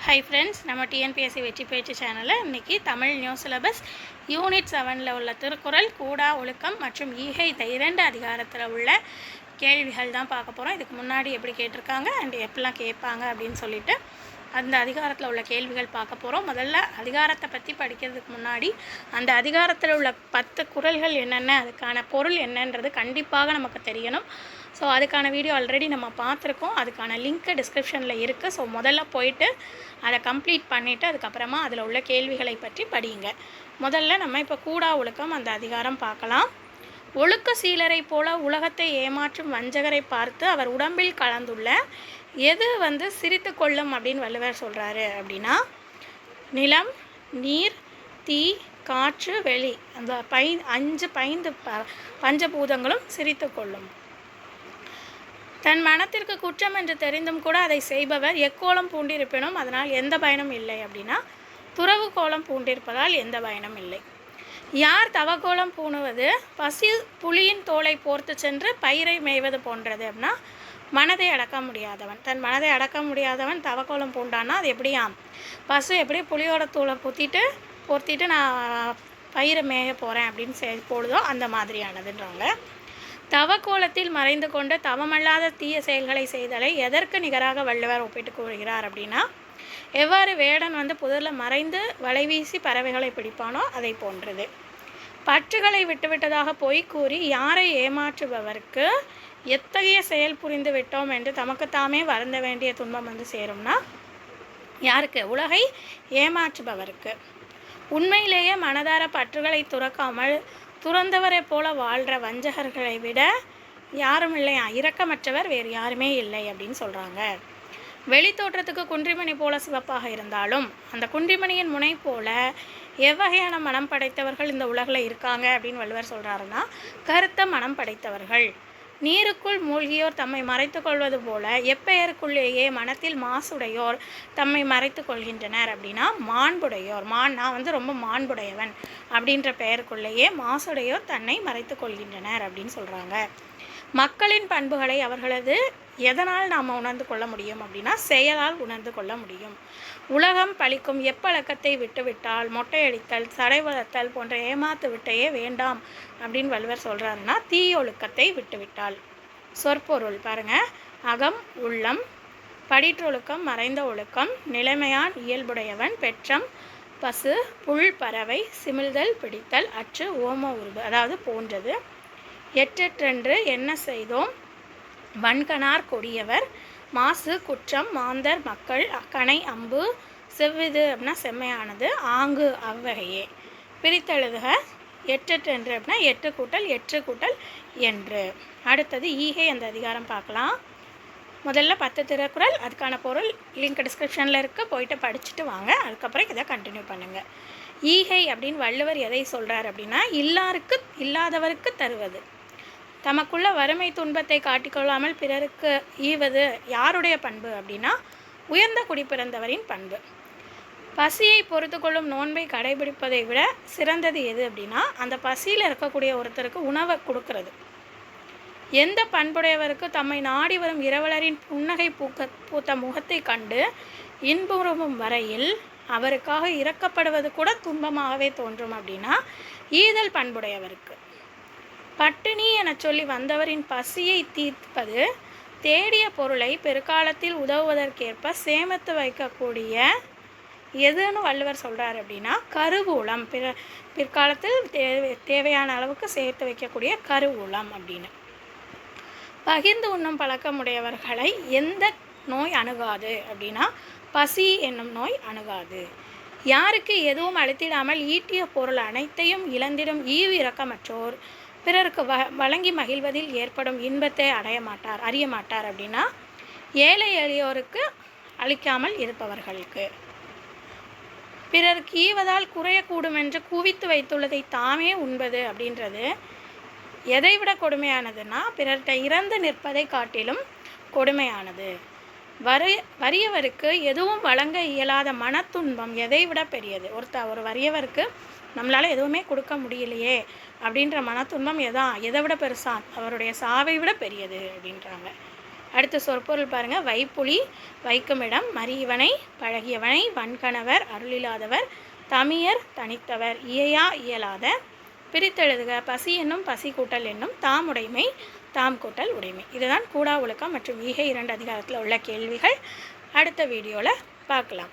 Hi friends, நம்ம TNPSC வெற்றி பேச்சு சேனலில் இன்றைக்கி தமிழ் நியூ சிலபஸ் யூனிட் 7ல் உள்ள திருக்குறள், கூடா ஒழுக்கம் மற்றும் ஈகை இந்த 2 அதிகாரத்தில் உள்ள கேள்விகள் தான் பார்க்க போகிறோம். இதுக்கு முன்னாடி எப்படி கேட்டிருக்காங்க அண்ட் எப்படிலாம் கேட்பாங்க அப்படின்னு சொல்லிட்டு அந்த அதிகாரத்தில் உள்ள கேள்விகள் பார்க்க போகிறோம். முதல்ல அதிகாரத்தை பற்றி படிக்கிறதுக்கு முன்னாடி அந்த அதிகாரத்தில் உள்ள 10 குறள்கள் என்னென்ன, அதுக்கான பொருள் என்னன்றது கண்டிப்பாக நமக்கு தெரியணும். ஸோ அதுக்கான வீடியோ ஆல்ரெடி நம்ம பார்த்துருக்கோம். அதுக்கான லிங்க்கு டிஸ்கிரிப்ஷனில் இருக்குது. ஸோ முதல்ல போயிட்டு அதை கம்ப்ளீட் பண்ணிவிட்டு அதுக்கப்புறமா அதில் உள்ள கேள்விகளை பற்றி படியுங்க. முதல்ல நம்ம இப்போ கூடா ஒழுக்கம் அந்த அதிகாரம் பார்க்கலாம். ஒழுக்க சீலரை போல உலகத்தை ஏமாற்றும் வஞ்சகரை பார்த்து அவர் உடம்பில் கலந்துள்ள எது சிரித்து கொள்ளும் அப்படின்னு வள்ளுவர் சொல்கிறாரு அப்படின்னா, நிலம், நீர், தீ, காற்று, வெளி, அந்த 5 பஞ்சபூதங்களும் சிரித்து கொள்ளும். தன் மனத்திற்கு குற்றம் என்று தெரிந்தும் கூட அதை செய்பவர் எக்கோலம் பூண்டிருப்பினும் அதனால் எந்த பயனும் இல்லை அப்படின்னா, துறவு கோலம் பூண்டிருப்பதால் எந்த பயனும் இல்லை. யார் தவக்கோலம் பூணுவது பசி புலியின் தோலை போர்த்து சென்று பயிரை மேய்வது போன்றது அப்படின்னா, மனதை அடக்க முடியாதவன், தன் மனதை அடக்க முடியாதவன் தவக்கோலம் பூண்டான்னா அது எப்படியாம், பசு எப்படி புலியோட தூளை பொர்த்திட்டு நான் பயிரை மேய போகிறேன் அப்படின்னு போடுதோ அந்த மாதிரியானதுன்றாங்க. தவக்கோலத்தில் மறைந்து கொண்டு தவமல்லாத தீய செயல்களை செய்தலை எதற்கு நிகராக வள்ளுவர் ஒப்பிட்டு கூறுகிறார் அப்படின்னா, எவ்வாறு வேடன் புதரில் மறைந்து வலை வீசி பறவைகளை பிடிப்பானோ அதை போன்றது. பற்றுகளை விட்டுவிட்டதாக பொய் கூறி யாரை ஏமாற்றுபவருக்கு எத்தகைய செயல் புரிந்து விட்டோம் என்று தமக்குத்தாமே வருந்த வேண்டிய துன்பம் சேரும்னா யாருக்கு? உலகை ஏமாற்றுபவருக்கு. உண்மையிலேயே மனதார பற்றுகளை துறக்காமல் துறந்தவரை போல வாழ்கிற வஞ்சகர்களை விட யாரும் இல்லையா, இரக்கமற்றவர் வேறு யாருமே இல்லை அப்படின்னு சொல்கிறாங்க. வெளி தோற்றத்துக்கு குன்றிமணி போல சிவப்பாக இருந்தாலும் அந்த குன்றிமணியின் முனை போல எவ்வகையான மனம் படைத்தவர்கள் இந்த உலகில் இருக்காங்க அப்படின்னு வள்ளுவர் சொல்கிறாருன்னா, கருத்த மனம் படைத்தவர்கள். நீருக்குள் மூழ்கியோர் தம்மை மறைத்து கொள்வது போல எப்பெயருக்குள்ளேயே மனத்தில் மாசுடையோர் தம்மை மறைத்து கொள்கின்றனர் அப்படின்னா, மாண்புடையோர், நான் ரொம்ப மாண்புடையவன் அப்படின்ற பெயருக்குள்ளேயே மாசுடையோர் தன்னை மறைத்து கொள்கின்றனர் அப்படின்னு சொல்கிறாங்க. மக்களின் பண்புகளை அவர்களது எதனால் நாம் உணர்ந்து கொள்ள முடியும் அப்படின்னா, செயலால் உணர்ந்து கொள்ள முடியும். உலகம் பழிக்கும் எப்பழக்கத்தை விட்டுவிட்டால் மொட்டையடித்தல், சடை வளர்த்தல் போன்ற ஏமாத்து விட்டையே வேண்டாம் அப்படின்னு வள்ளுவர் சொல்கிறாருன்னா, தீயொழுக்கத்தை விட்டுவிட்டால். சொற்பொருள் பாருங்கள். அகம் உள்ளம், படிற்றொழுக்கம் மறைந்த ஒழுக்கம், நிலைமையான் இயல்புடையவன், பெற்றம் பசு, புல் பறவை, சிமிழ்தல் பிடித்தல், அற்று ஓம உருவு அதாவது போன்றது, எற்றென்று என்ன செய்தோம், வன்கணார் கொடியவர், மாசு குற்றம் மாந்தர் மக்கள், கணை அம்பு, செவ்விது அப்படின்னா செம்மையானது, ஆங்கு அவ்வகையே. பிரித்தெழுதுக. எற்றென்று அப்படின்னா 8 கூட்டல் 8 கூட்டல் என்று. அடுத்தது ஈகை அந்த அதிகாரம் பார்க்கலாம். முதல்ல 10 திருக்குறள், அதுக்கான பொருள் லிங்க் டிஸ்கிரிப்ஷனில் இருக்குது, போயிட்டு படிச்சுட்டு வாங்க. அதுக்கப்புறம் இதை கண்டினியூ பண்ணுங்கள். ஈகை அப்படின்னு வள்ளுவர் எதை சொல்கிறார் அப்படின்னா, இல்லாதவருக்கு தருவது, தமக்குள்ள வறுமை துன்பத்தை காட்டிக்கொள்ளாமல் பிறருக்கு ஈவது யாருடைய பண்பு அப்படின்னா, உயர்ந்த குடிப்பிறந்தவரின் பண்பு. பசியை பொறுத்து கொள்ளும் நோன்பை கடைபிடிப்பதை விட சிறந்தது எது அப்படின்னா, அந்த பசியில் இருக்கக்கூடிய ஒருத்தருக்கு உணவை கொடுக்கறது. எந்த பண்புடையவருக்கு தம்மை நாடி வரும் இரவலரின் புன்னகை பூத்த முகத்தை கண்டு இன்புறும் வரையில் அவருக்காக இறக்கப்படுவது கூட துன்பமாகவே தோன்றும் அப்படின்னா, ஈதல் பண்புடையவருக்கு. பட்டினி என சொல்லி வந்தவரின் பசியை தீர்ப்பது, தேடிய பொருளை பெருக்காலத்தில் உதவுவதற்கேற்ப சேமித்து வைக்கக்கூடிய எதுன்னு வள்ளுவர் சொல்கிறார் அப்படின்னா, கருவூலம், பிற்காலத்தில் தேவையான அளவுக்கு சேர்த்து வைக்கக்கூடிய கருவூலம் அப்படின்னு. பகிர்ந்து உண்ணும் பழக்கமுடையவர்களை எந்த நோய் அணுகாது அப்படின்னா, பசி என்னும் நோய் அணுகாது. யாருக்கு எதுவும் அளித்திடாமல் ஈட்டிய பொருள் அனைத்தையும் இழந்திடும் ஈவு இரக்கமற்றோர் பிறருக்கு வழங்கி மகிழ்வதில் ஏற்படும் இன்பத்தை அறிய மாட்டார் அப்படின்னா, ஏழை எளியோருக்கு அளிக்காமல் இருப்பவர்களுக்கு. பிறருக்கு ஈவதால் குறையக்கூடும் என்று குவித்து வைத்துள்ளதை தாமே உண்பது அப்படின்றது எதைவிட கொடுமையானதுன்னா, பிறர்கிட்ட இறந்து நிற்பதை காட்டிலும் கொடுமையானது. வறியவருக்கு எதுவும் வழங்க இயலாத மனத்துன்பம் எதைவிட பெரியது. ஒரு வறியவருக்கு நம்மளால் எதுவுமே கொடுக்க முடியலையே அப்படின்ற மனத்துன்பம் எதை விட பெருசான், அவருடைய சாவை விட பெரியது அப்படின்றாங்க. அடுத்த சொற்பொருள் பாருங்கள். வைப்புலி வைக்குமிடம், மறியவனை பழகியவனை, வன்கணவர் அருளில்லாதவர், தமியர் தனித்தவர், இயையா இயலாத, பிரித்தெழுதுக. பசி என்னும் பசி கூட்டல் என்னும், தாமுடைமை தாம் கூட்டல் உடைமை. இதுதான் கூடா ஒழுக்கம் மற்றும் ஈகை 2 அதிகாரத்தில் உள்ள கேள்விகள். அடுத்த வீடியோவில் பார்க்கலாம்.